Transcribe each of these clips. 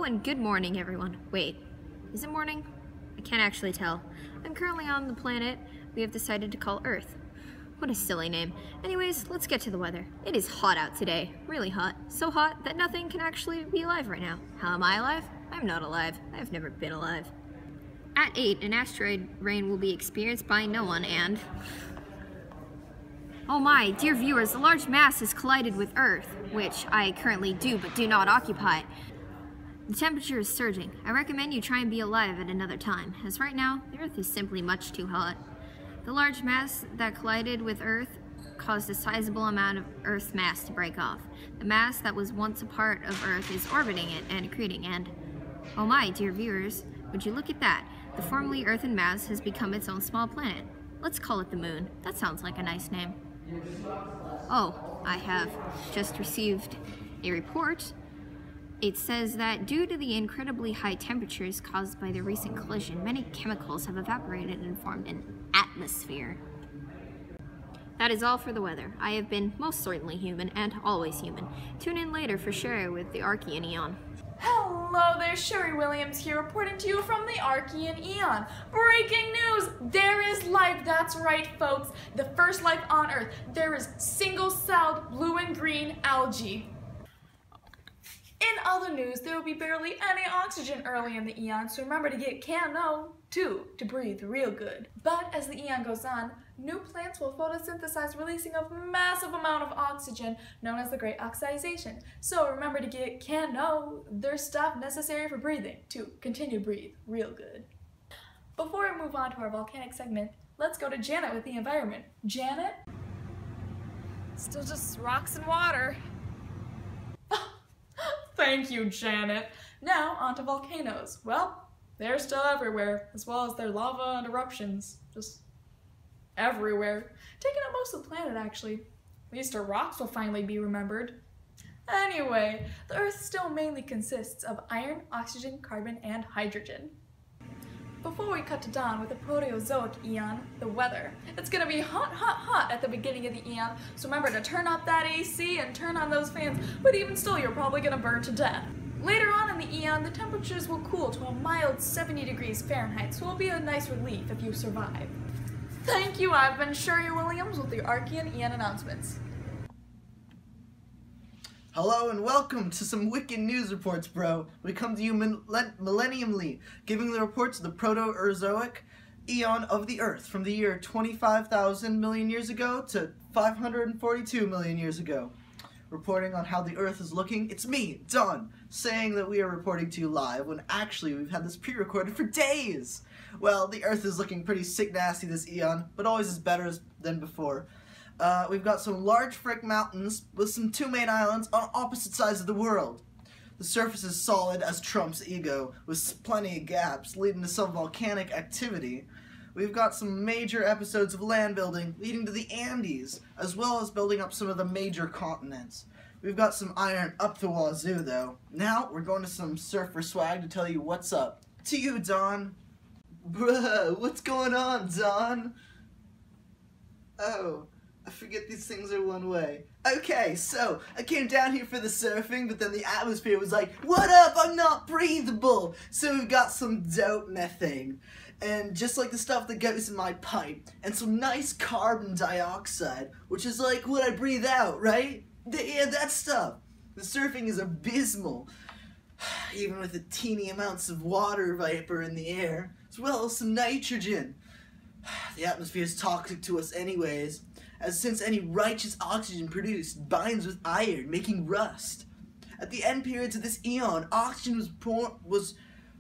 and good morning, everyone. Wait, is it morning? I can't actually tell. I'm currently on the planet we have decided to call Earth. What a silly name. Anyways, let's get to the weather. It is hot out today. Really hot. So hot that nothing can actually be alive right now. How am I alive? I'm not alive. I've never been alive. At 8, an asteroid rain will be experienced by no one and... Oh my, dear viewers, a large mass has collided with Earth, which I currently do but do not occupy. The temperature is surging. I recommend you try and be alive at another time, as right now, the Earth is simply much too hot. The large mass that collided with Earth caused a sizable amount of Earth's mass to break off. The mass that was once a part of Earth is orbiting it and accreting, and... Oh my, dear viewers, would you look at that? The formerly earthen mass has become its own small planet. Let's call it the Moon. That sounds like a nice name. Oh, I have just received a report. It says that due to the incredibly high temperatures caused by the recent collision, many chemicals have evaporated and formed an atmosphere. That is all for the weather. I have been most certainly human and always human. Tune in later for Sherry with the Archean Eon. Hello there, Sherry Williams here reporting to you from the Archean Eon. Breaking news! There is life, that's right folks. The first life on Earth. There is single-celled blue and green algae. In other news, there will be barely any oxygen early in the eon, so remember to get CaNO2 to breathe real good. But as the eon goes on, new plants will photosynthesize, releasing a massive amount of oxygen known as the Great Oxidization. So remember to get CaNO, their stuff necessary for breathing, to continue to breathe real good. Before we move on to our volcanic segment, let's go to Janet with the environment. Janet? Still just rocks and water. Thank you, Janet. Now, on to volcanoes. Well, they're still everywhere, as well as their lava and eruptions. Just everywhere. Taking up most of the planet, actually. At least our rocks will finally be remembered. Anyway, the Earth still mainly consists of iron, oxygen, carbon, and hydrogen. Before we cut to dawn with the Proterozoic eon, the weather. It's gonna be hot, hot, hot at the beginning of the eon, so remember to turn up that AC and turn on those fans, but even still, you're probably gonna burn to death. Later on in the eon, the temperatures will cool to a mild 70 degrees Fahrenheit, so it'll be a nice relief if you survive. Thank you, I've been Sherry Williams with the Archean Eon announcements. Hello and welcome to some wicked news reports, bro. We come to you millenniumly, giving the reports of the Proterozoic eon of the Earth from the year 25,000 million years ago to 542 million years ago. Reporting on how the Earth is looking, it's me, Don, saying that we are reporting to you live when actually we've had this pre-recorded for days. Well, the Earth is looking pretty sick nasty this eon, but always is better than before. We've got some large frick mountains with some two main islands on opposite sides of the world. The surface is solid as Trump's ego, with plenty of gaps leading to some volcanic activity. We've got some major episodes of land building leading to the Andes, as well as building up some of the major continents. We've got some iron up the wazoo though. Now we're going to some surfer swag to tell you what's up. To you, Don. Bruh, what's going on, Don? Oh. I forget these things are one way. Okay, so I came down here for the surfing, but then the atmosphere was like, what up, I'm not breathable! So we've got some dope methane, and just like the stuff that goes in my pipe, and some nice carbon dioxide, which is like what I breathe out, right? Yeah, that stuff. The surfing is abysmal, even with the teeny amounts of water vapor in the air, as well as some nitrogen. The atmosphere is toxic to us anyways, as since any righteous oxygen produced binds with iron, making rust. At the end periods of this eon, oxygen was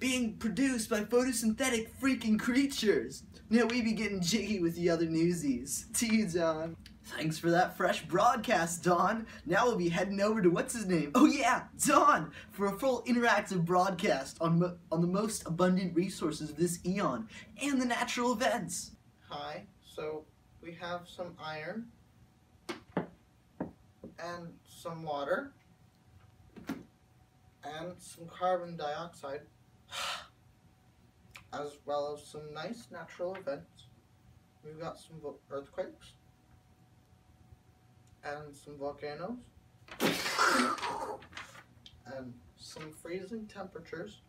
being produced by photosynthetic freaking creatures. Now we be getting jiggy with the other newsies. To you, Don. Thanks for that fresh broadcast, Don. Now we'll be heading over to what's his name? Oh yeah, Don, for a full interactive broadcast on the most abundant resources of this eon and the natural events. Hi, so we have some iron and some water and some carbon dioxide, as well as some nice natural events. We've got some earthquakes and some volcanoes and some freezing temperatures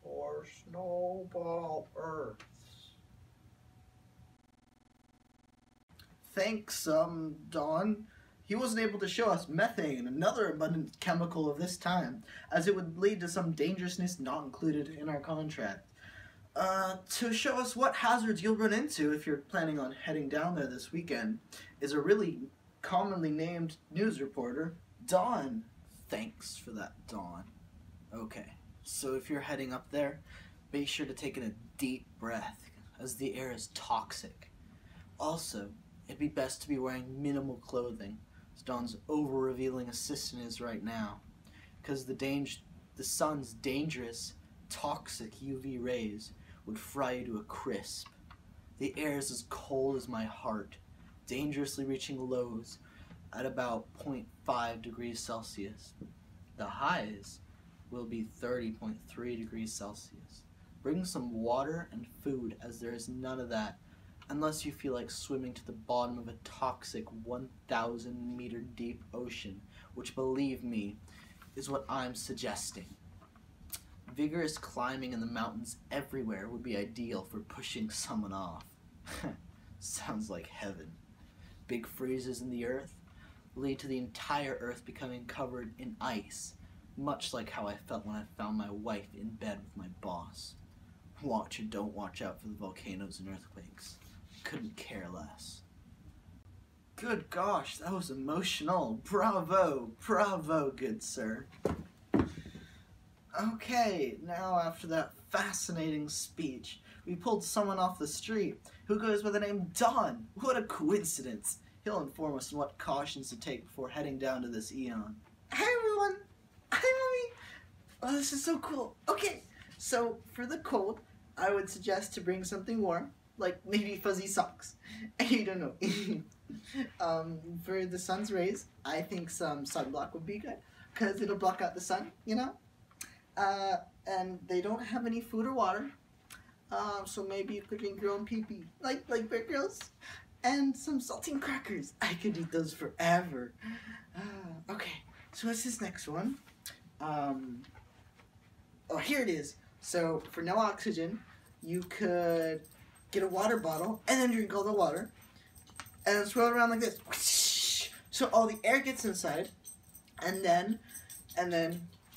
or snowball Earths. Thanks, Dawn. He wasn't able to show us methane, another abundant chemical of this time, as it would lead to some dangerousness not included in our contract. To show us what hazards you'll run into if you're planning on heading down there this weekend is a really commonly named news reporter, Dawn. Thanks for that, Dawn. Okay, so if you're heading up there, be sure to take in a deep breath, as the air is toxic. Also, it'd be best to be wearing minimal clothing, as Dawn's over-revealing assistant is right now, because the sun's dangerous, toxic UV rays would fry you to a crisp. The air is as cold as my heart, dangerously reaching lows at about 0.5 degrees Celsius. The highs will be 30.3 degrees Celsius. Bring some water and food, as there is none of that, unless you feel like swimming to the bottom of a toxic 1,000 meter deep ocean, which, believe me, is what I'm suggesting. Vigorous climbing in the mountains everywhere would be ideal for pushing someone off. Sounds like heaven. Big freezes in the earth lead to the entire earth becoming covered in ice, much like how I felt when I found my wife in bed with my boss. Watch or don't watch out for the volcanoes and earthquakes. Couldn't care less. Good gosh, that was emotional. Bravo, bravo, good sir. Okay, now after that fascinating speech, we pulled someone off the street who goes by the name Dawn. What a coincidence. He'll inform us on what cautions to take before heading down to this eon. Hi everyone! Hi mommy! Oh, this is so cool. Okay, so for the cold, I would suggest to bring something warm, like maybe fuzzy socks. I don't know. For the sun's rays, I think some sunblock would be good, because it'll block out the sun, you know? And they don't have any food or water, so maybe you could drink your own pee-pee, like Bear Grylls, and some saltine crackers. I could eat those forever. Okay, so what's this next one? Oh, here it is. So, for no oxygen, you could get a water bottle, and then drink all the water, and then swirl it around like this. So all the air gets inside, and then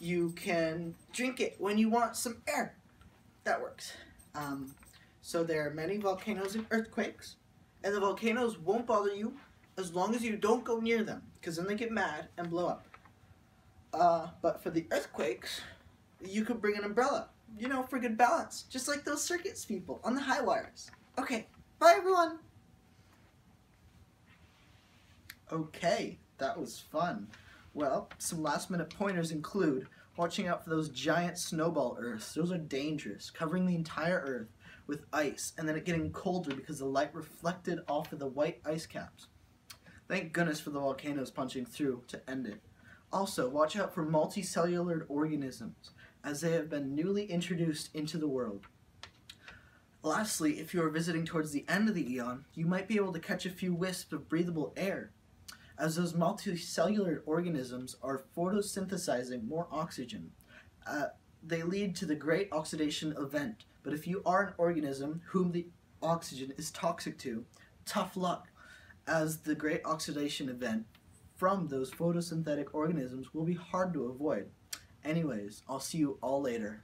you can drink it when you want some air. That works. So there are many volcanoes and earthquakes, and the volcanoes won't bother you as long as you don't go near them, because then they get mad and blow up. But for the earthquakes, you could bring an umbrella, you know, for good balance, just like those circus people on the high wires. Okay, bye everyone! Okay, that was fun. Well, some last minute pointers include watching out for those giant snowball Earths. Those are dangerous, covering the entire Earth with ice, and then it getting colder because the light reflected off of the white ice caps. Thank goodness for the volcanoes punching through to end it. Also, watch out for multicellular organisms, as they have been newly introduced into the world. Lastly, if you are visiting towards the end of the eon, you might be able to catch a few wisps of breathable air, as those multicellular organisms are photosynthesizing more oxygen. They lead to the great oxidation event, but if you are an organism whom the oxygen is toxic to, tough luck, as the great oxidation event from those photosynthetic organisms will be hard to avoid. Anyways, I'll see you all later.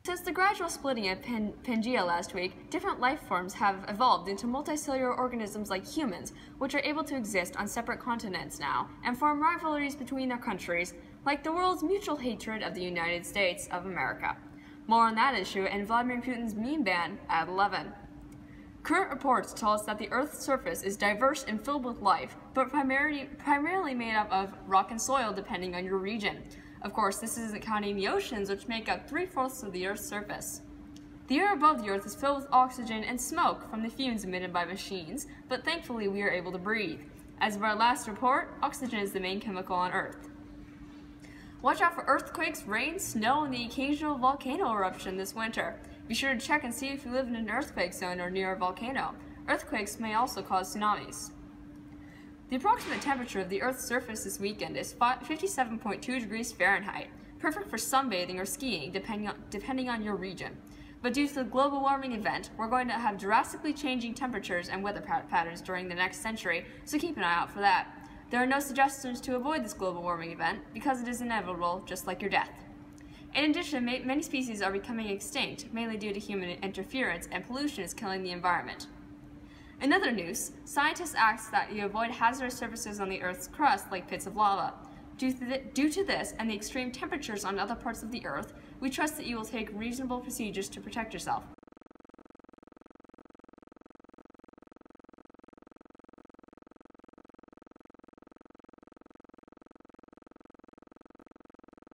Since the gradual splitting of Pangea last week, different life forms have evolved into multicellular organisms like humans, which are able to exist on separate continents now, and form rivalries between their countries, like the world's mutual hatred of the United States of America. More on that issue in Vladimir Putin's meme ban at 11. Current reports tell us that the Earth's surface is diverse and filled with life, but primarily made up of rock and soil depending on your region. Of course, this isn't counting the oceans, which make up 3/4 of the Earth's surface. The air above the Earth is filled with oxygen and smoke from the fumes emitted by machines, but thankfully we are able to breathe. As of our last report, oxygen is the main chemical on Earth. Watch out for earthquakes, rain, snow, and the occasional volcano eruption this winter. Be sure to check and see if you live in an earthquake zone or near a volcano. Earthquakes may also cause tsunamis. The approximate temperature of the Earth's surface this weekend is 57.2 degrees Fahrenheit. perfect for sunbathing or skiing depending on your region. But due to the global warming event, we're going to have drastically changing temperatures and weather patterns during the next century, so keep an eye out for that. There are no suggestions to avoid this global warming event because it is inevitable, just like your death. In addition, many species are becoming extinct, mainly due to human interference, and pollution is killing the environment. In other news, scientists ask that you avoid hazardous surfaces on the Earth's crust like pits of lava. Due to this and the extreme temperatures on other parts of the Earth, we trust that you will take reasonable procedures to protect yourself.